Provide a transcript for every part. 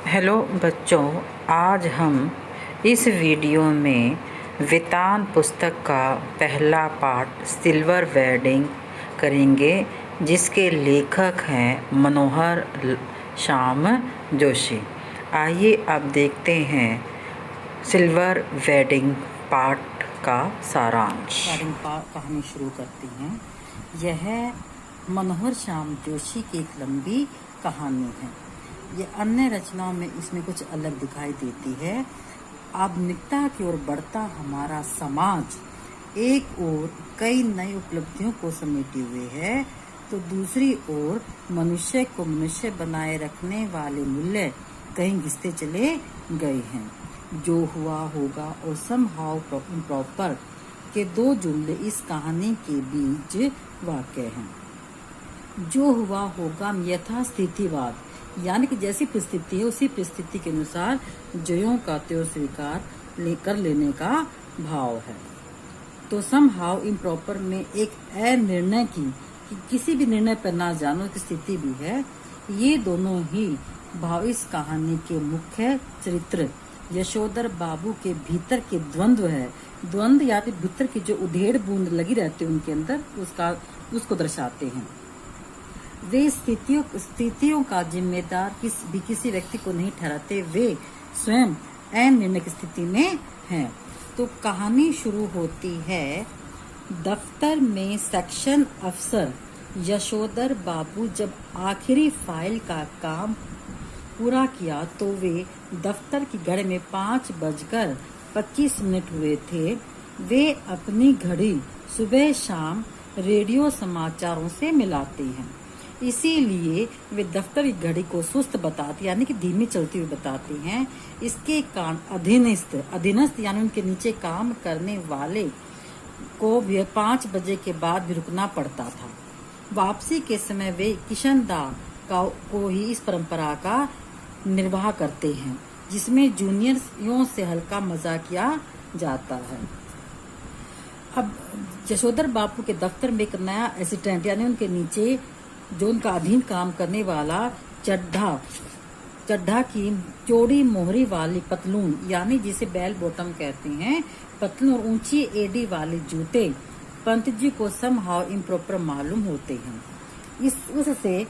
Hello बच्चों, आज हम इस वीडियो में वेतान पुस्तक का पहला पाठ सिल्वर वेडिंग करेंगे, जिसके लेखक हैं मनोहर श्याम जोशी। आइए अब देखते हैं सिल्वर वेडिंग पाठ का सारांश। कहानी शुरू करते हैं। यह मनोहर श्याम जोशी की एक लंबी कहानी है। ये अन्य रचनाओं में इसमें कुछ अलग दिखाई देती है। आधुनिकता की ओर बढ़ता हमारा समाज एक ओर कई नई उपलब्धियों को समेटे हुए है, तो दूसरी ओर मनुष्य को मनुष्य बनाए रखने वाले मूल्य कहीं घिसते चले गए हैं। जो हुआ होगा और समहाउ इम्प्रॉपर के दो जुमले इस कहानी के बीच वाक्य हैं। जो हुआ होगा यथास्थितिवाद, यानी कि जैसी परिस्थिति है उसी परिस्थिति के अनुसार ज्यों का त्यों स्वीकार कर लेने का भाव है। तो समहाउ इम्प्रॉपर में एक अनिर्णय की कि किसी भी निर्णय पर ना जानो की स्थिति भी है। ये दोनों ही भाव इस कहानी के मुख्य चरित्र यशोधर बाबू के भीतर के द्वंद्व है। द्वंद्व या फिर भीतर की जो उधेड़ बूंद लगी रहती है उनके अंदर, उसको दर्शाते हैं। वे स्थितियों का जिम्मेदार किसी व्यक्ति को नहीं ठहराते, वे स्वयं अनिर्णय की स्थिति में हैं। तो कहानी शुरू होती है। दफ्तर में सेक्शन अफसर यशोधर बाबू जब आखिरी फाइल का काम पूरा किया तो वे दफ्तर की घड़ी में 5:25 हुए थे। वे अपनी घड़ी सुबह शाम रेडियो समाचारों से मिलाते हैं, इसीलिए वे दफ्तर की घड़ी को सुस्त बताते यानी कि धीमी चलती हुई बताते हैं। इसके कारण अधीनस्थ यानी उनके नीचे काम करने वाले को भी 5 बजे के बाद भी रुकना पड़ता था। वापसी के समय वे किशनदा को ही इस परंपरा का निर्वाह करते हैं, जिसमें जूनियरों से हल्का मजाक किया जाता है। अब यशोधर बापू के दफ्तर में एक नया असिस्टेंट यानी उनके नीचे जो उनका अधीन काम करने वाला चड्ढा की चौड़ी मोहरी वाली पतलून यानी जिसे बेल बॉटम कहते हैं, पतलून और ऊंची एडी वाले जूते पंत जी को समहाउ इम्प्रॉपर मालूम होते हैं। उससे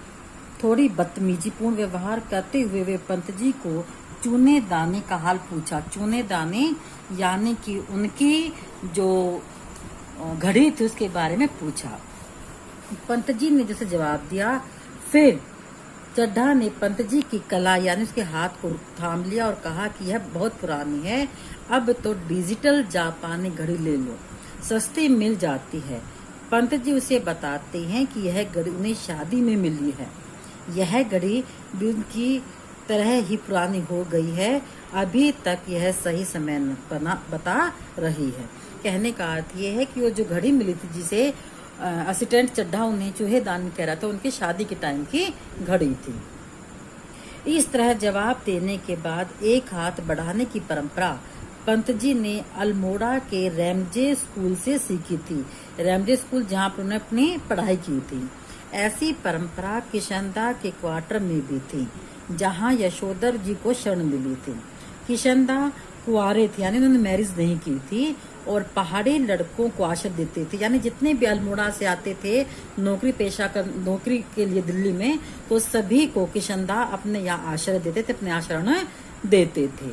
थोड़ी बदतमीजीपूर्ण व्यवहार करते हुए वे पंत जी को चूने दाने का हाल पूछा। चूने दाने यानी कि उनकी जो घड़ी थी उसके बारे में पूछा। पंत जी ने जैसे जवाब दिया, फिर चड्ढा ने पंत जी की कला यानी उसके हाथ को थाम लिया और कहा कि यह बहुत पुरानी है, अब तो डिजिटल जापानी घड़ी ले लो, सस्ती मिल जाती है। पंत जी उसे बताते हैं कि यह घड़ी उन्हें शादी में मिली है। यह घड़ी भी उनकी तरह ही पुरानी हो गई है, अभी तक यह सही समय बता रही है। कहने का अर्थ यह है कि वो जो घड़ी मिली थी जिसे असिस्टेंट चड्ढा उन्हें चूहेदान कह रहा था, उनकी शादी के टाइम की घड़ी थी। इस तरह जवाब देने के बाद एक हाथ बढ़ाने की परंपरा पंत जी ने अल्मोड़ा के रैमजे स्कूल से सीखी थी। रैमजे स्कूल जहाँ पर उन्होंने अपनी पढ़ाई की थी। ऐसी परंपरा किशनदा के क्वार्टर में भी थी, जहाँ यशोधर जी को शरण मिली थी। किशनदा कुंवारे थे यानी उन्होंने मैरिज नहीं की थी और पहाड़ी लड़कों को आश्रय देते थे, यानी जितने भी अल्मोड़ा से आते थे नौकरी के लिए दिल्ली में, तो सभी को किशनदा अपने यहाँ आश्रय देते थे, अपने आश्रय देते थे।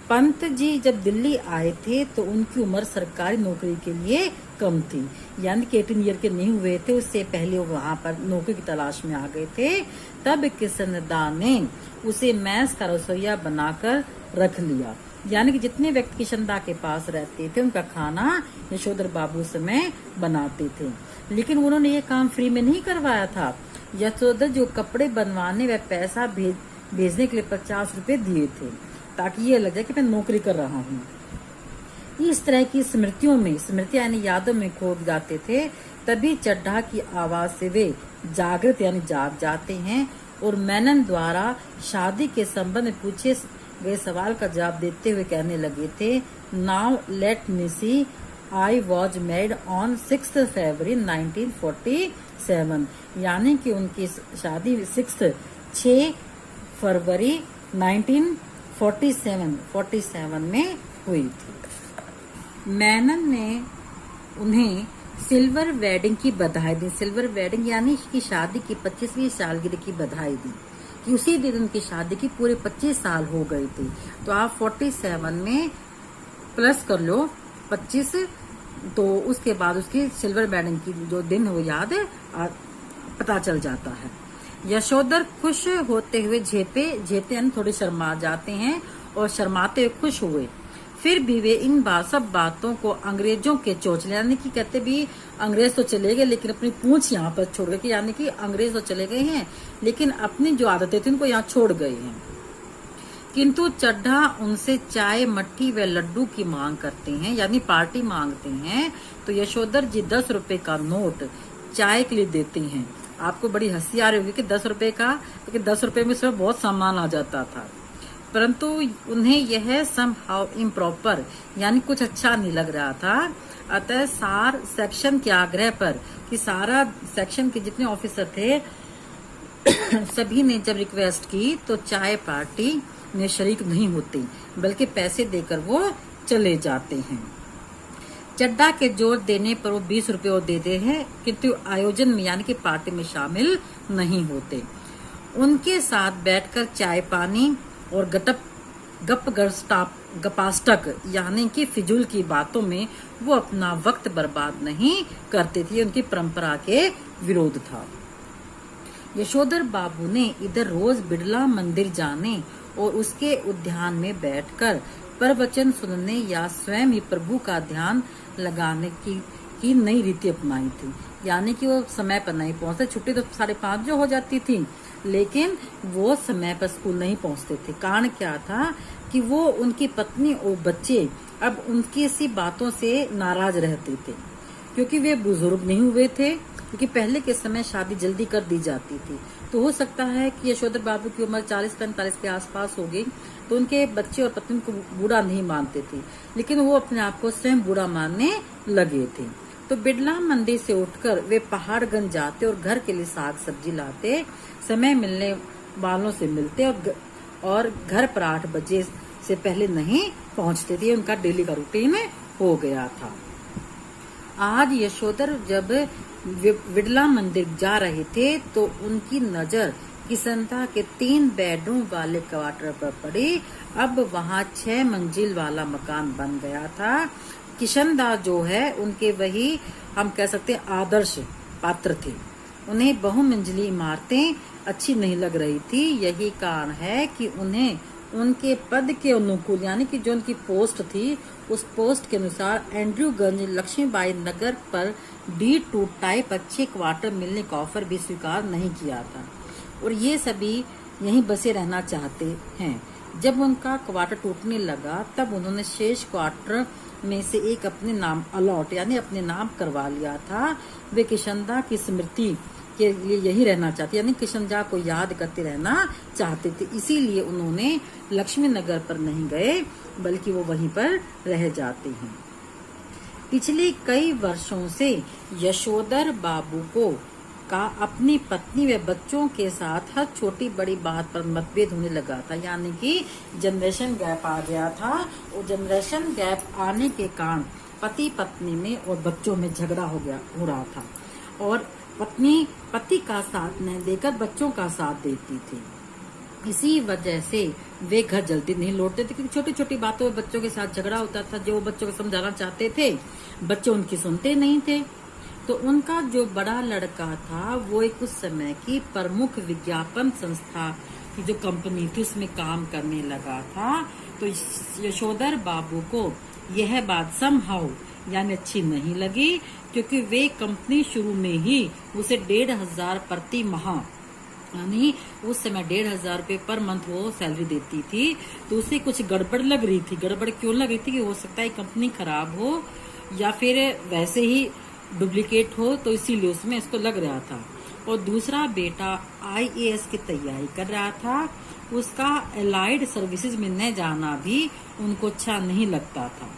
पंत जी जब दिल्ली आए थे तो उनकी उम्र सरकारी नौकरी के लिए कम थी, यानी कि 18 ईयर के नहीं हुए थे। उससे पहले वो वहाँ पर नौकरी की तलाश में आ गए थे। तब किशनदा ने उसे मैस का रसोइया बनाकर रख लिया, यानी कि जितने व्यक्ति किशनदा के पास रहते थे उनका खाना यशोधर बाबू समय बनाते थे। लेकिन उन्होंने ये काम फ्री में नहीं करवाया था। यशोधर जो कपड़े बनवाने व पैसा भेजने के लिए 50 रुपए दिए थे, ताकि ये लग जाए कि मैं नौकरी कर रहा हूँ। इस तरह की स्मृतियां यानी यादों में खो जाते थे। तभी चड्ढा की आवाज से वे जागृत यानी जाग जाते हैं और मेनन द्वारा शादी के संबंध में पूछे गए सवाल का जवाब देते हुए कहने लगे थे, now let me see, I was married on 6 February 1947, यानी कि उनकी शादी 6 फरवरी 1947 में हुई थी। मेनन ने उन्हें सिल्वर वेडिंग की बधाई दी। सिल्वर वेडिंग यानी कि शादी की 25वीं सालगिरह की बधाई दी कि उसी दिन उनकी शादी की पूरे 25 साल हो गए थे। तो आप 47 में प्लस कर लो 25, तो उसके बाद उसकी सिल्वर वेडिंग की जो दिन वो याद पता चल जाता है। यशोधर खुश होते हुए झेपे यानी थोड़े शर्मा जाते हैं और शर्माते हुए खुश हुए। फिर भी वे इन सब बातों को अंग्रेजों के चोचले, यानी कि कहते भी अंग्रेज तो चले गए लेकिन अपनी पूंछ यहाँ पर छोड़ गए, यानी कि अंग्रेज तो चले गए हैं लेकिन अपनी जो आदतें थी उनको यहाँ छोड़ गए हैं। किंतु चड्ढा उनसे चाय, मट्ठी व लड्डू की मांग करते हैं, यानी पार्टी मांगते हैं। तो यशोधर जी 10 रुपए का नोट चाय के लिए देते हैं। आपको बड़ी हंसी आ रही होगी कि 10 रुपए का, क्योंकि 10 रुपए में सिर्फ बहुत सामान आ जाता था, परंतु उन्हें यह समहाउ इम्प्रॉपर यानी कुछ अच्छा नहीं लग रहा था। अतः सार सेक्शन के आग्रह पर कि सारा सेक्शन के जितने ऑफिसर थे सभी ने जब रिक्वेस्ट की तो चाय पार्टी में शरीक नहीं होते, बल्कि पैसे देकर वो चले जाते हैं। चड्ढा के जोर देने पर वो 20 रुपए और देते हैं, किंतु आयोजन में यानी कि पार्टी में शामिल नहीं होते। उनके साथ बैठकर चाय पानी और गपाष्टक यानी कि फिजूल की बातों में वो अपना वक्त बर्बाद नहीं करते थे। उनकी परंपरा के विरोध था। यशोधर बाबू ने इधर रोज बिड़ला मंदिर जाने और उसके उद्यान में बैठकर प्रवचन सुनने या स्वयं ही प्रभु का ध्यान लगाने की नई रीति अपनाई थी। यानी कि वो समय पर नहीं पहुंचते, छुट्टी तो 5:30 जो हो जाती थी, लेकिन वो समय पर स्कूल नहीं पहुंचते थे। कारण क्या था कि वो उनकी पत्नी और बच्चे अब उनकी सी बातों से नाराज रहते थे, क्योंकि वे बुजुर्ग नहीं हुए थे, क्योंकि पहले के समय शादी जल्दी कर दी जाती थी। तो हो सकता है कि यशोधर बाबू की उम्र 40-45 के आसपास हो गई, तो उनके बच्चे और पत्नी को बूढ़ा नहीं मानते थे, लेकिन वो अपने आप को स्वयं बूढ़ा मानने लगे थे। तो बिड़ला मंदिर से उठकर वे पहाड़गंज जाते और घर के लिए साग सब्जी लाते, समय मिलने वालों से मिलते और घर पर 8 बजे से पहले नहीं पहुंचते थे। उनका डेली का रूटीन हो गया था। आज यशोधर जब बिड़ला मंदिर जा रहे थे तो उनकी नजर किसनदा के 3 बेडरूम वाले क्वार्टर पर पड़ी। अब वहाँ 6 मंजिल वाला मकान बन गया था। किशनदा जो है उनके वही हम कह सकते आदर्श पात्र थे। उन्हें बहुमंजिली इमारतें अच्छी नहीं लग रही थी। यही कारण है कि उन्हें उनके पद के अनुकूल यानी कि जो उनकी पोस्ट थी उस पोस्ट के अनुसार एंड्रयूगंज लक्ष्मीबाई नगर पर D2 टाइप अच्छे क्वार्टर मिलने का ऑफर भी स्वीकार नहीं किया था और ये सभी यहीं बसे रहना चाहते हैं। जब उनका क्वार्टर टूटने लगा तब उन्होंने शेष क्वार्टर में से एक अपने नाम अलॉट यानी अपने नाम करवा लिया था। वे किशनदा की स्मृति के लिए यही रहना चाहते, यानी किशनदा को याद करते रहना चाहते थे। इसीलिए उन्होंने लक्ष्मी नगर पर नहीं गए, बल्कि वो वहीं पर रह जाते हैं। पिछले कई वर्षों से यशोधर बाबू को का अपनी पत्नी व बच्चों के साथ हर छोटी बड़ी बात पर मतभेद होने लगा था, यानी कि जनरेशन गैप आ गया था और जनरेशन गैप आने के कारण पति पत्नी में और बच्चों में झगड़ा हो रहा था और पत्नी पति का साथ न देकर बच्चों का साथ देती थी। इसी वजह से वे घर जल्दी नहीं लौटते थे, क्योंकि छोटी छोटी बातों में बच्चों के साथ झगड़ा होता था। जो बच्चों को समझाना चाहते थे बच्चे उनकी सुनते नहीं थे। तो उनका जो बड़ा लड़का था वो एक उस समय की प्रमुख विज्ञापन संस्था की जो कंपनी थी उसमें काम करने लगा था। तो यशोधर बाबू को यह बात समहाउ यानी अच्छी नहीं लगी, क्योंकि वे कंपनी शुरू में ही उसे 1,500 प्रति माह यानी उस समय 1,500 रुपये पर मंथ वो सैलरी देती थी। तो उसे कुछ गड़बड़ लग रही थी। गड़बड़ क्यों लग रही थी कि हो सकता है कंपनी खराब हो या फिर वैसे ही डुप्लीकेट हो, तो इसीलिए उसमें इसको लग रहा था। और दूसरा बेटा IAS की तैयारी कर रहा था। उसका एलाइड सर्विसेज में न जाना भी उनको अच्छा नहीं लगता था।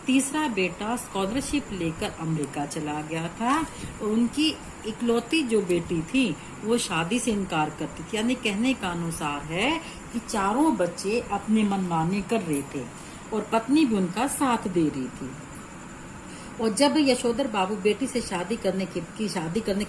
तीसरा बेटा स्कॉलरशिप लेकर अमेरिका चला गया था और उनकी इकलौती जो बेटी थी वो शादी से इनकार करती थी। यानी कहने का अनुसार है कि चारों बच्चे अपने मनमानी कर रहे थे और पत्नी भी उनका साथ दे रही थी। और जब यशोधर बाबू बेटी से शादी करने की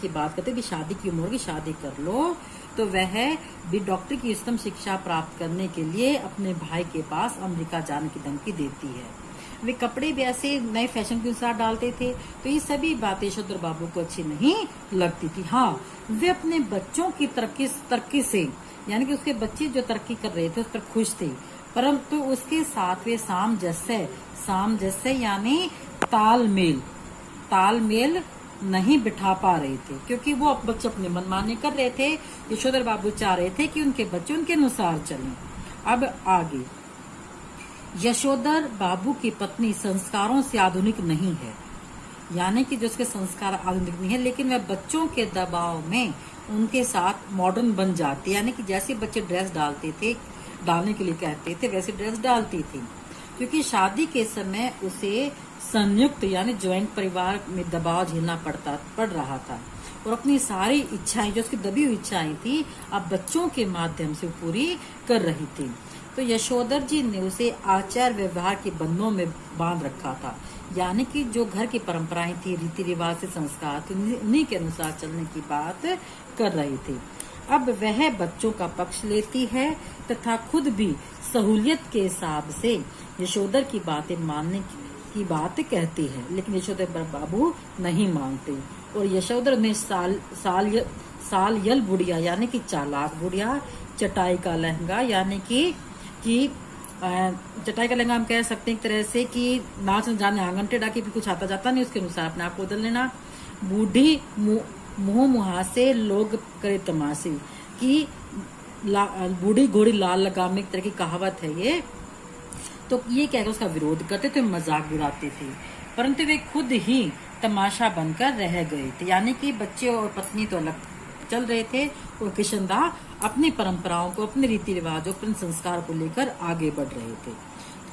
बात करते कि शादी की उम्र की शादी कर लो, तो वह भी डॉक्टर की उच्चतम शिक्षा प्राप्त करने के लिए अपने भाई के पास अमेरिका जाने की धमकी देती है। वे कपड़े भी ऐसे नए फैशन के अनुसार डालते थे, तो ये सभी बातें यशोधर बाबू को अच्छी नहीं लगती थी। हाँ, वे अपने बच्चों की तरक्की से, यानी कि उसके बच्चे जो तरक्की कर रहे थे उस पर खुश थे, परंतु उसके साथ वे सामंजस्य यानी तालमेल नहीं बिठा पा रहे थे, क्योंकि वो बच्चे अपने मनमानी कर रहे थे। यशोधर बाबू चाह रहे थे कि उनके बच्चे उनके अनुसार चलें। अब आगे, यशोधर बाबू की पत्नी संस्कारों से आधुनिक नहीं है, यानी कि जो उसके संस्कार आधुनिक नहीं है, लेकिन वह बच्चों के दबाव में उनके साथ मॉडर्न बन जाती, यानी कि जैसे बच्चे ड्रेस डालने के लिए कहते थे वैसे ड्रेस डालती थी, क्योंकि शादी के समय उसे संयुक्त यानी ज्वाइंट परिवार में दबाव झेलना पड़ रहा था और अपनी सारी इच्छाएं, जो उसकी दबी हुई इच्छाएं थी, अब बच्चों के माध्यम से पूरी कर रही थी। तो यशोधर जी ने उसे आचार व्यवहार के बंधनों में बांध रखा था, यानी कि जो घर की परंपराएं थी, रीति रिवाज से संस्कार थे, उन्हीं के अनुसार चलने की बात कर रही थी। अब वह बच्चों का पक्ष लेती है तथा खुद भी सहूलियत के हिसाब से यशोधर की बातें मानने की बात कहती है, लेकिन यशोधर बाबू नहीं मानते और यशोधर ने साल बुढ़िया यानी कि चालाक बुढ़िया, चटाई का लहंगा यानी कि चटाई का लहंगा हम कह सकते हैं एक तरह से कि नाच न जाने आंगन टेढ़ा की भी कुछ आता जाता नहीं, उसके अनुसार अपने आप को बदल लेना। बूढ़ी मुंह मुहासे लोग करे तमाशे की बूढ़ी घोड़ी लाल लगाम, एक तरह की कहावत है ये। तो ये कहकर उसका विरोध करते थे, मजाक उड़ाते थे, परंतु वे खुद ही तमाशा बनकर रह गए थे, यानी कि बच्चे और पत्नी तो अलग चल रहे थे और किशनदाह अपनी परंपराओं को, अपने रीति रिवाजों, अपने संस्कार को लेकर आगे बढ़ रहे थे।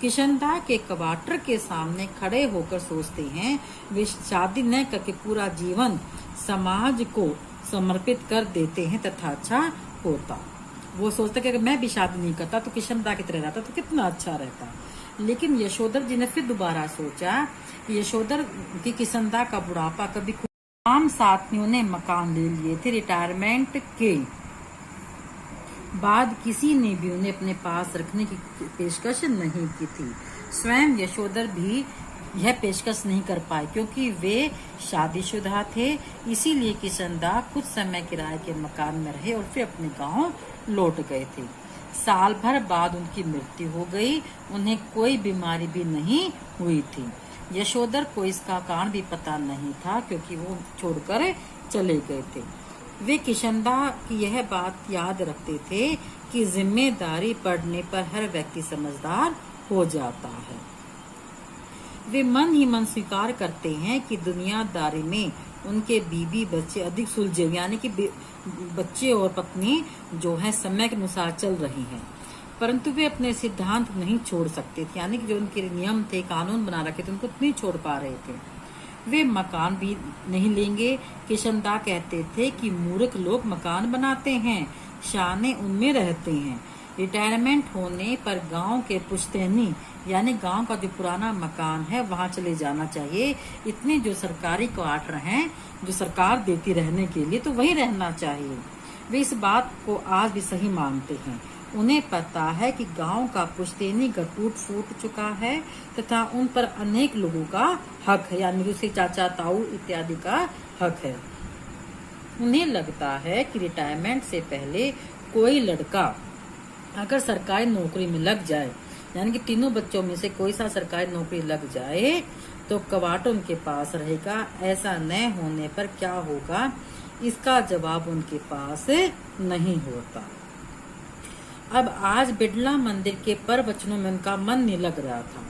किशनदाह के क्वार्टर के सामने खड़े होकर सोचते हैं वे शादी न करके पूरा जीवन समाज को समर्पित कर देते हैं तथा अच्छा होता। वो सोचते कि अगर मैं भी शादी नहीं करता तो किशनदाह की तरह रहता तो कितना अच्छा रहता। लेकिन यशोधर जी ने फिर दोबारा सोचा कि यशोधर की किशनदाह का बुढ़ापा कभी, तमाम साथियों ने मकान ले लिए थे, रिटायरमेंट के बाद किसी ने भी उन्हें अपने पास रखने की पेशकश नहीं की थी। स्वयं यशोधर भी यह पेशकश नहीं कर पाए क्योंकि वे शादीशुदा थे, इसीलिए किशनदाह कुछ समय किराए के मकान में रहे और फिर अपने गांव लौट गए थे। साल भर बाद उनकी मृत्यु हो गई, उन्हें कोई बीमारी भी नहीं हुई थी। यशोधर को इसका कारण भी पता नहीं था क्योंकि वो छोड़कर चले गए थे। वे किशनदाह की यह बात याद रखते थे कि जिम्मेदारी पड़ने पर हर व्यक्ति समझदार हो जाता है। वे मन ही मन स्वीकार करते हैं कि दुनियादारी में उनके बीवी बच्चे अधिक सुलझे, यानी कि बच्चे और पत्नी जो है समय के अनुसार चल रही हैं, परंतु वे अपने सिद्धांत नहीं छोड़ सकते थे, यानी कि जो उनके नियम थे, कानून बना रखे थे, उनको नहीं छोड़ पा रहे थे। वे मकान भी नहीं लेंगे। किशनदाह कहते थे कि मूर्ख लोग मकान बनाते हैं, शाने उनमें रहते हैं। रिटायरमेंट होने पर गांव के पुश्तैनी यानी गांव का जो पुराना मकान है वहां चले जाना चाहिए। इतने जो सरकारी क्वार्टर हैं जो सरकार देती रहने के लिए, तो वही रहना चाहिए। वे इस बात को आज भी सही मानते हैं। उन्हें पता है कि गांव का पुश्तैनी घर टूट फूट चुका है तथा उन पर अनेक लोगों का हक है, यानी उसके चाचा ताऊ इत्यादि का हक है। उन्हें लगता है कि रिटायरमेंट से पहले कोई लड़का अगर सरकारी नौकरी में लग जाए, यानी कि तीनों बच्चों में से कोई सा सरकारी नौकरी लग जाए तो क्वार्टर उनके पास रहेगा। ऐसा न होने पर क्या होगा, इसका जवाब उनके पास नहीं होता। अब आज बिड़ला मंदिर के प्रवचनों में उनका मन नहीं लग रहा था।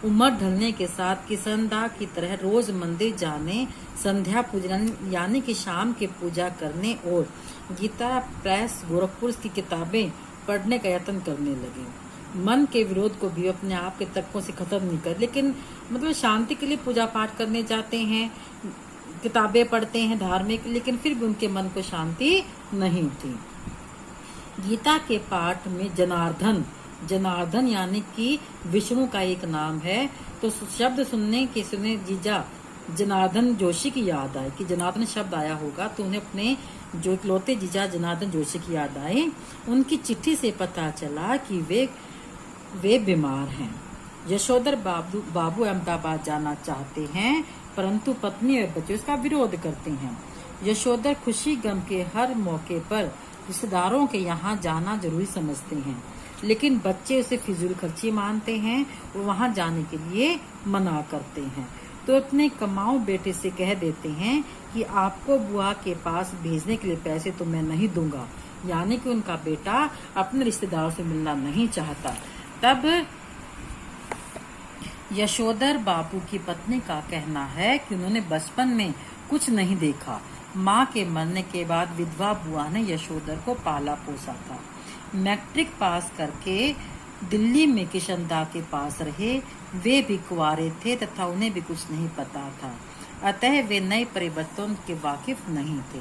उम्र ढलने के साथ किशनदाह की तरह रोज मंदिर जाने, संध्या पूजन यानी कि शाम की पूजा करने और गीता प्रेस गोरखपुर की किताबें पढ़ने का यत्न करने लगे। मन के विरोध को भी अपने आप के तर्कों से खत्म नहीं कर, लेकिन मतलब शांति के लिए पूजा पाठ करने जाते हैं, किताबें पढ़ते हैं धार्मिक, लेकिन फिर भी उनके मन को शांति नहीं थी। गीता के पाठ में जनार्दन यानी कि विष्णु का एक नाम है, तो शब्द सुनने जीजा जनार्दन जोशी की याद आए कि जनार्दन शब्द आया होगा, तो उन्हें अपने जो इकलौते जीजा जनार्दन जोशी की याद आई। उनकी चिट्ठी से पता चला कि वे बीमार हैं। यशोधर बाबू अहमदाबाद जाना चाहते हैं, परंतु पत्नी और बच्चे उसका विरोध करते हैं। यशोधर खुशी गम के हर मौके पर रिश्तेदारों के यहाँ जाना जरूरी समझते हैं, लेकिन बच्चे उसे फिजूल खर्ची मानते हैं और वहाँ जाने के लिए मना करते हैं। तो अपने कमाऊ बेटे से कह देते हैं कि आपको बुआ के पास भेजने के लिए पैसे तो मैं नहीं दूंगा, यानी कि उनका बेटा अपने रिश्तेदारों से मिलना नहीं चाहता। तब यशोधर बाबू की पत्नी का कहना है कि उन्होंने बचपन में कुछ नहीं देखा। माँ के मरने के बाद विधवा बुआ ने यशोधर को पाला पोसा था। मैट्रिक पास करके दिल्ली में किशनदा के पास रहे। वे भी कुंवारे थे तथा उन्हें भी कुछ नहीं पता था, अतः वे नए परिवर्तन के वाकिफ नहीं थे।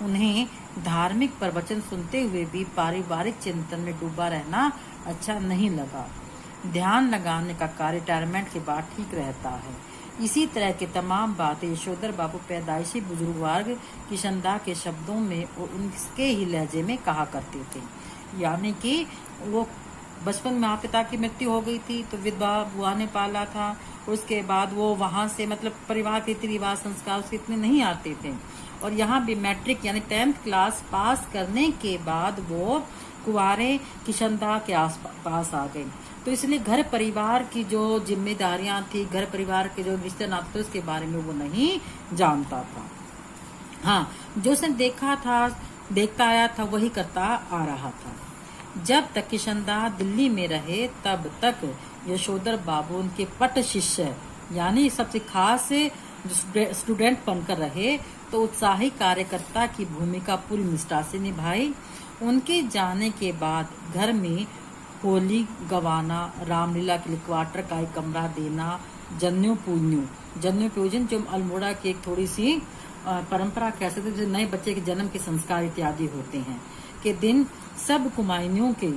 उन्हें धार्मिक प्रवचन सुनते हुए भी पारिवारिक चिंतन में डूबा रहना अच्छा नहीं लगा। ध्यान लगाने का कार्य रिटायरमेंट के बाद ठीक रहता है। इसी तरह की तमाम बातें यशोधर बाबू पैदाइशी बुजुर्ग वर्ग किशनदा के शब्दों में और उनके ही लहजे में कहा करते थे, यानी कि वो बचपन में माँ पिता की मृत्यु हो गई थी तो विधवा बुआ ने पाला था, उसके बाद वो वहाँ से मतलब परिवार के रीति रिवाज संस्कार उसके इतने नहीं आते थे, और यहाँ भी मैट्रिक यानी 10th क्लास पास करने के बाद वो कुंवारे किशनदा के पास आ गए। तो इसलिए घर परिवार की जो जिम्मेदारियां थी, घर परिवार के जो रिश्ते नाते उसके बारे में वो नहीं जानता था। हाँ, जो उसने देखता आया था वही करता आ रहा था। जब तक किशनदा दिल्ली में रहे तब तक यशोधर बाबू उनके पट शिष्य यानी सबसे खास स्टूडेंट बनकर रहे, तो उत्साही कार्यकर्ता की भूमिका पूरी निष्ठा से निभाई। उनके जाने के बाद घर में होली गवाना, रामलीला के लिए क्वार्टर का एक कमरा देना, जन्यू पूजन जो अल्मोड़ा की एक थोड़ी सी परंपरा कह सकते हैं, जो नए बच्चे के जन्म के संस्कार इत्यादि होते हैं के दिन सब कुमाइनियों के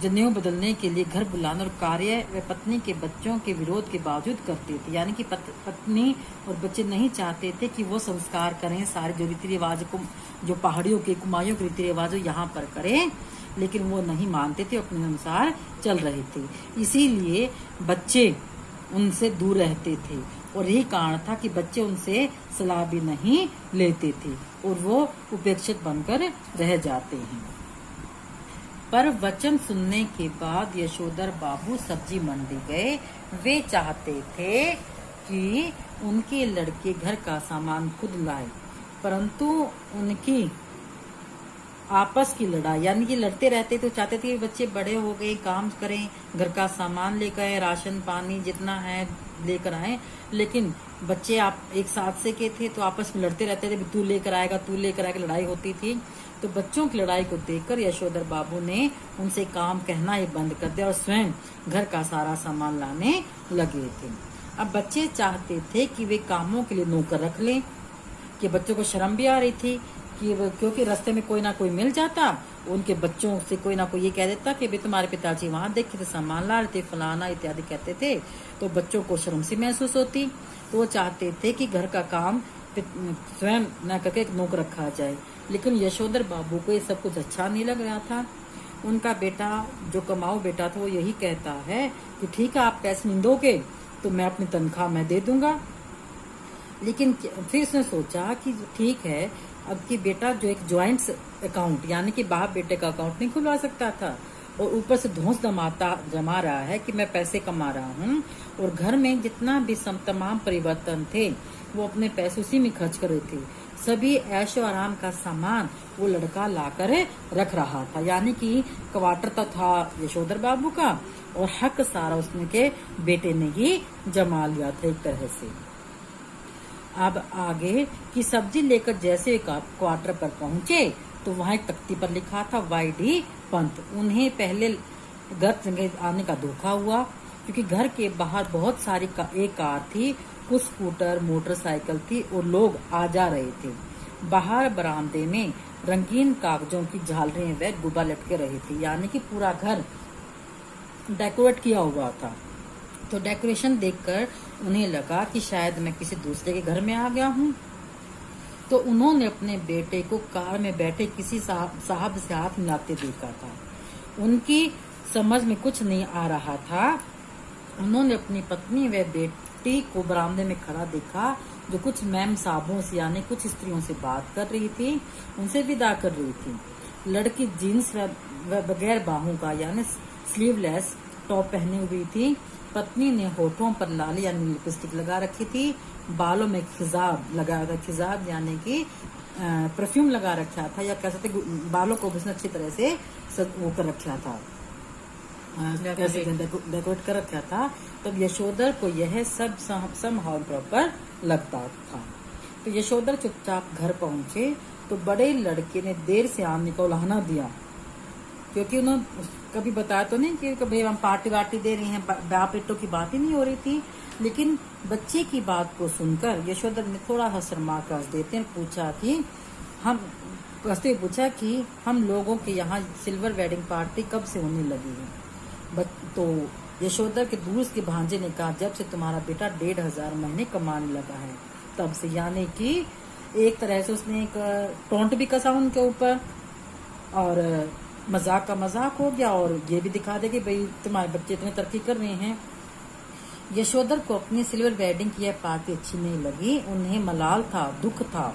जनेऊ बदलने के लिए घर बुलाना और कार्य व पत्नी के बच्चों के विरोध के बावजूद करते थे, यानी कि पत्नी और बच्चे नहीं चाहते थे कि वो संस्कार करें, सारे जो रीति रिवाज को जो पहाड़ियों के कुमाइयों के रीति रिवाज यहाँ पर करें, लेकिन वो नहीं मानते थे, अपने अनुसार चल रहे थे। इसीलिए बच्चे उनसे दूर रहते थे और यही कारण था कि बच्चे उनसे सलाह भी नहीं लेते थे और वो उपेक्षित बनकर रह जाते हैं। पर वचन सुनने के बाद यशोधर बाबू सब्जी मंडी गए। वे चाहते थे कि उनके लड़के घर का सामान खुद लाए, परंतु उनकी आपस की लड़ाई यानी कि लड़ते रहते तो चाहते थे कि बच्चे बड़े हो गए, काम करें, घर का सामान लेकर आए, राशन पानी जितना है लेकर आए, लेकिन बच्चे आप एक साथ से के थे तो आपस में लड़ते रहते थे, तू लेकर आएगा, लड़ाई होती थी। तो बच्चों की लड़ाई को देखकर यशोधर बाबू ने उनसे काम कहना ही बंद कर दिया और स्वयं घर का सारा सामान लाने लगे थे। अब बच्चे चाहते थे कि वे कामों के लिए नौकर रख लें, कि बच्चों को शर्म भी आ रही थी कि क्योंकि रास्ते में कोई ना कोई मिल जाता, उनके बच्चों से कोई ना कोई ये कह देता कि तुम्हारे पिताजी वहाँ देखे थे, सामान ला रहे थे, फलाना इत्यादि कहते थे, तो बच्चों को शर्म सी महसूस होती। तो वो चाहते थे कि घर का काम स्वयं न करके एक नौकर रखा जाए, लेकिन यशोधर बाबू को ये सब कुछ अच्छा नहीं लग रहा था। उनका बेटा जो कमाऊ बेटा था वो यही कहता है कि ठीक है, आप पैसे नहीं दोगे तो मैं अपनी तनख्वाह मैं दे दूंगा। लेकिन फिर उसने सोचा कि ठीक है, अब कि बेटा जो एक ज्वाइंट अकाउंट यानी कि बाप बेटे का अकाउंट नहीं खुलवा सकता था, और ऊपर से धौंस जमा रहा है कि मैं पैसे कमा रहा हूँ, और घर में जितना भी तमाम परिवर्तन थे वो अपने पैसे उसी में खर्च कर रहे थे। सभी ऐशो आराम का सामान वो लड़का लाकर रख रहा था, यानी कि क्वार्टर तो था यशोधर बाबू का और हक सारा उसने के बेटे ने ही जमा लिया था एक तरह से। अब आगे की सब्जी लेकर जैसे क्वार्टर पर पहुंचे तो वहां एक तख्ती पर लिखा था वाई.डी. पंत। उन्हें पहले घर से आने का धोखा हुआ, क्योंकि घर के बाहर बहुत सारी एक कार थी, कुछ स्कूटर मोटरसाइकिल थी और लोग आ जा रहे थे। बाहर बरामदे में रंगीन कागजों की झालरें व गुब्बारे लटके रहे थे, यानी कि पूरा घर डेकोरेट किया हुआ था। तो डेकोरेशन देखकर उन्हें लगा कि शायद मैं किसी दूसरे के घर में आ गया हूँ। तो उन्होंने अपने बेटे को कार में बैठे किसी साहब से हाथ मिलाते देखा था। उनकी समझ में कुछ नहीं आ रहा था। उन्होंने अपनी पत्नी व बेटी को बरामदे में खड़ा देखा, जो कुछ मैम साहबों से यानी कुछ स्त्रियों से बात कर रही थी, उनसे विदा कर रही थी। लड़की जीन्स व बगैर बाहों का यानी स्लीवलेस टॉप पहनी हुई थी। पत्नी ने होठों पर लाली यानी लिपस्टिक लगा रखी थी, बालों में खिजाब लगाया था। खिजाब यानी कि परफ्यूम लगा रखा था, या कह सकते बालों को उसने अच्छी तरह से वो कर रखा था, डेकोरेट कर रखा था। तब यशोधर को यह सब समहाउ प्रॉपर लगता था। तो यशोधर चुपचाप घर पहुंचे तो बड़े लड़के ने देर से आने का उलाहना दिया, क्योंकि उन्होंने कभी बताया तो नहीं कि भाई हम पार्टी वार्टी दे रही हैं, बाप बेटों की बात ही नहीं हो रही थी। लेकिन बच्चे की बात को सुनकर यशोधर ने थोड़ा सा शर्मा कर देते हैं पूछा कि हम लोगों के यहाँ सिल्वर वेडिंग पार्टी कब से होने लगी है। तो यशोधर के दूर के भांजे ने कहा, जब से तुम्हारा बेटा 1500 महीने कमाने लगा है तब से। यानी कि एक तरह से उसने एक टोंट भी कसा उनके ऊपर और मजाक का मजाक हो गया, और ये भी दिखा दे कि भाई तुम्हारे बच्चे इतने तरक्की कर रहे हैं। यशोधर को अपनी सिल्वर वेडिंग की यह पार्टी अच्छी नहीं लगी। उन्हें मलाल था, दुख था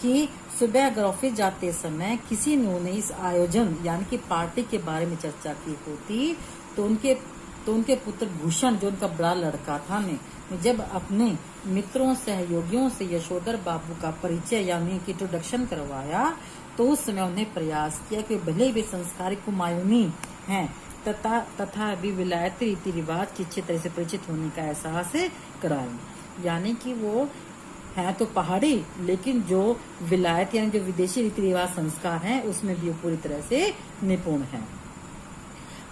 कि सुबह अगर ऑफिस जाते समय किसी ने उन्हें इस आयोजन यानी कि पार्टी के बारे में चर्चा की होती, तो उनके पुत्र भूषण, जो उनका बड़ा लड़का था, ने जब अपने मित्रों सहयोगियों से यशोधर बाबू का परिचय यानी कि इंट्रोडक्शन करवाया, तो उस समय उन्हें प्रयास किया कि भले वे संस्कारिक कुमायूनी हैं तथा भी विलायती रीति रिवाज की अच्छी तरह से परिचित होने का एहसास कराएं। यानी कि वो है तो पहाड़ी, लेकिन जो विलायत यानी जो विदेशी रीति रिवाज संस्कार हैं उसमें भी वो पूरी तरह से निपुण है।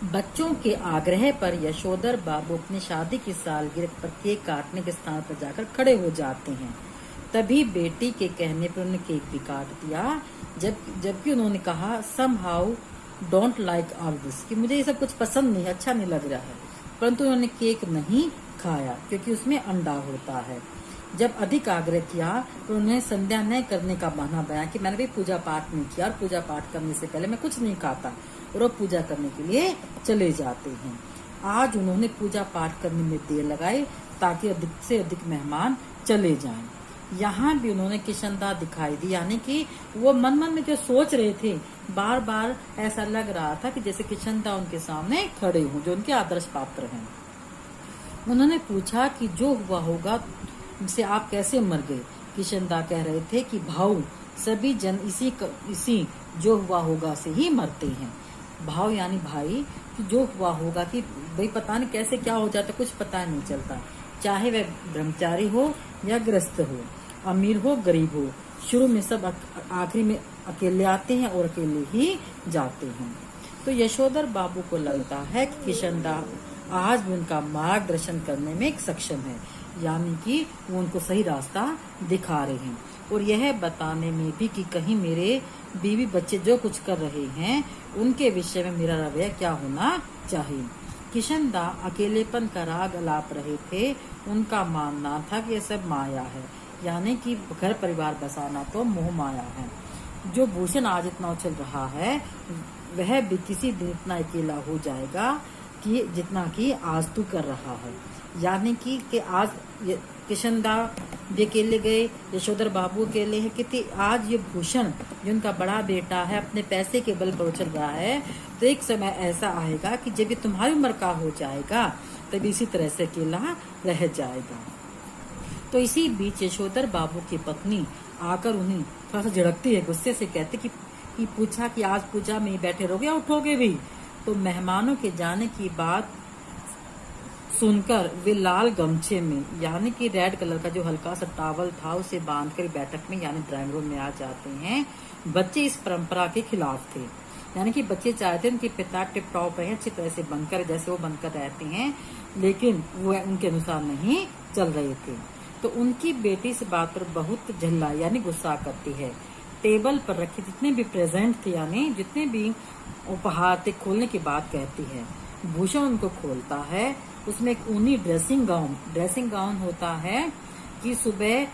बच्चों के आग्रह पर यशोधर बाबू अपनी शादी की सालगिरह पर केक काटने के स्थान पर जाकर खड़े हो जाते हैं। तभी बेटी के कहने पर उन्होंने केक भी काट दिया, जबकि उन्होंने कहा somehow don't like all this, कि मुझे ये सब कुछ पसंद नहीं, अच्छा नहीं लग रहा है। परंतु उन्होंने केक नहीं खाया क्योंकि उसमें अंडा होता है। जब अधिक आग्रह किया तो उन्हें संध्या न करने का बहाना बनाया कि मैंने भी पूजा पाठ नहीं किया और पूजा पाठ करने से पहले मैं कुछ नहीं खाता, और वो पूजा करने के लिए चले जाते हैं। आज उन्होंने पूजा पाठ करने में देर लगाई ताकि अधिक से अधिक मेहमान चले जाएं। यहाँ भी उन्होंने किशनदा दिखाई दी, यानी कि वो मन में जो सोच रहे थे, बार बार ऐसा लग रहा था कि जैसे किशनदा उनके सामने खड़े हों, जो उनके आदर्श पात्र हैं। उन्होंने पूछा कि जो हुआ होगा से आप कैसे मर गए। किशनदा कह रहे थे कि भाऊ, सभी जन इसी जो हुआ होगा से ही मरते हैं। भाव यानी भाई, कि जो हुआ होगा कि भाई पता नहीं कैसे क्या हो जाता, कुछ पता नहीं चलता, चाहे वह ब्रह्मचारी हो या ग्रस्त हो, अमीर हो गरीब हो, शुरू में सब आखिरी में अकेले आते हैं और अकेले ही जाते हैं। तो यशोधर बाबू को लगता है कि किशनदा आज भी उनका मार्गदर्शन करने में सक्षम है, यानी कि वो उनको सही रास्ता दिखा रहे हैं, और यह बताने में भी कि कहीं मेरे बीवी बच्चे जो कुछ कर रहे हैं उनके विषय में मेरा रवैया क्या होना चाहिए। किशनदा अकेलेपन का राग अलाप रहे थे। उनका मानना था कि यह सब माया है, यानी कि घर परिवार बसाना तो मोह माया है। जो भूषण आज इतना उछल रहा है वह भी किसी दिन इतना अकेला हो जाएगा कि जितना कि आज तू कर रहा है। यानी कि आज किशनदा भी अकेले गए, यशोधर बाबू अकेले हैं कि आज ये भूषण जो उनका बड़ा बेटा है अपने पैसे के बल पर उछल रहा है, तो एक समय ऐसा आएगा कि जब ये तुम्हारी उम्र का हो जाएगा तब इसी तरह से अकेला रह जाएगा। तो इसी बीच यशोधर बाबू की पत्नी आकर उन्हें थोड़ा सा झड़कती है, गुस्से से कहती कि पूछा कि आज पूजा में ही बैठे रहोगे या उठोगे भी। तो मेहमानों के जाने की बात सुनकर वे लाल गमछे में यानी कि रेड कलर का जो हल्का सा टॉवल था उसे बांधकर बैठक में यानी ड्राइंग रूम में आ जाते हैं। बच्चे इस परंपरा के खिलाफ थे। यानी कि बच्चे चाहते हैं उनके पिता टिप टॉप रहे, अच्छी तरह से बनकर, जैसे वो बनकर रहते हैं, लेकिन वो उनके अनुसार नहीं चल रहे थे। तो उनकी बेटी इस बात पर बहुत झल्ला यानी गुस्सा करती है। टेबल पर रखे जितने भी प्रेजेंट थे यानी जितने भी उपहार थे खोलने की बात कहती है। भूषण उनको खोलता है, उसमें एक ऊनी ड्रेसिंग गाउन होता है कि सुबह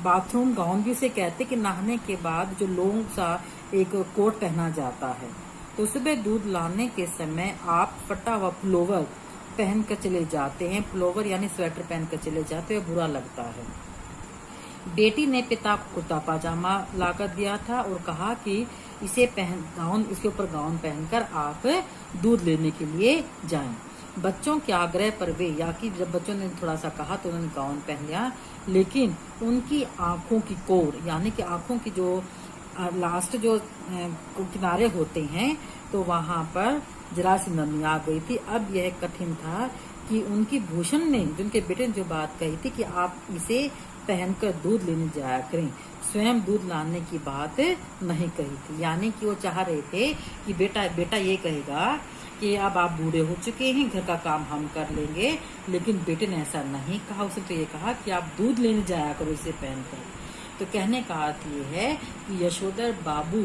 बाथरूम गाउन भी उसे कहते कि नहाने के बाद जो लॉन्ग सा एक कोट पहना जाता है। तो सुबह दूध लाने के समय आप फटा हुआ पुलोवर पहन कर चले जाते हैं, पुलोवर यानी स्वेटर पहन कर चले जाते हैं, बुरा लगता है। बेटी ने पिता को कुर्ता पाजामा लाकर दिया था और कहा कि इसके ऊपर गाउन पहनकर आप दूध लेने के लिए जाएं। बच्चों के आग्रह पर वे, या कि जब बच्चों ने थोड़ा सा कहा तो उन्होंने गाउन पहन लिया, लेकिन उनकी आंखों की कोर यानी कि आंखों की जो लास्ट जो किनारे होते हैं तो वहां पर जरा सी नमी आ गई थी। अब यह कठिन था कि उनकी भूषण ने, जिनके बेटे ने जो बात कही थी कि आप इसे पहनकर दूध लेने जाया करें, स्वयं दूध लाने की बात नहीं कही थी। यानी कि वो चाह रहे थे कि बेटा ये कहेगा कि अब आप बूढ़े हो चुके हैं, घर का काम हम कर लेंगे, लेकिन बेटे ने ऐसा नहीं कहा। उसने तो ये कहा कि आप दूध लेने जाया करो इसे पहनकर। तो कहने का अर्थ ये है कि यशोधर बाबू,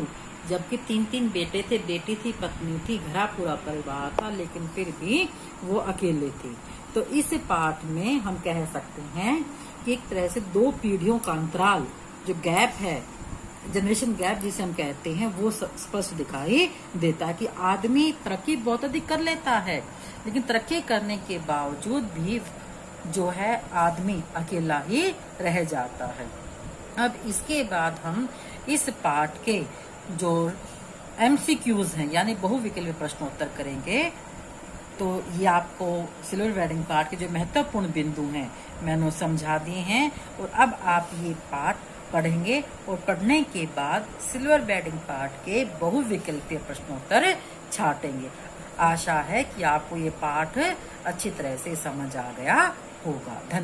जबकि 3 बेटे थे, बेटी थी, पत्नी थी, घरा पूरा परिवार था, लेकिन फिर भी वो अकेले थे। तो इस पाठ में हम कह सकते हैं कि एक तरह से 2 पीढ़ियों का अंतराल, जो गैप है, जनरेशन गैप जिसे हम कहते हैं, वो स्पष्ट दिखाई देता है कि आदमी तरक्की बहुत अधिक कर लेता है, लेकिन तरक्की करने के बावजूद भी जो है आदमी अकेला ही रह जाता है। अब इसके बाद हम इस पाठ के जो MCQs हैं यानी बहुविकल्पीय प्रश्नोत्तर करेंगे। तो ये आपको सिल्वर वेडिंग पाठ के जो महत्वपूर्ण बिंदु हैं मैंने समझा दिए हैं, और अब आप ये पाठ पढ़ेंगे और पढ़ने के बाद सिल्वर वेडिंग पाठ के बहुविकल्पीय प्रश्नोत्तर छाटेंगे। आशा है कि आपको ये पाठ अच्छी तरह से समझ आ गया होगा। धन्यवाद।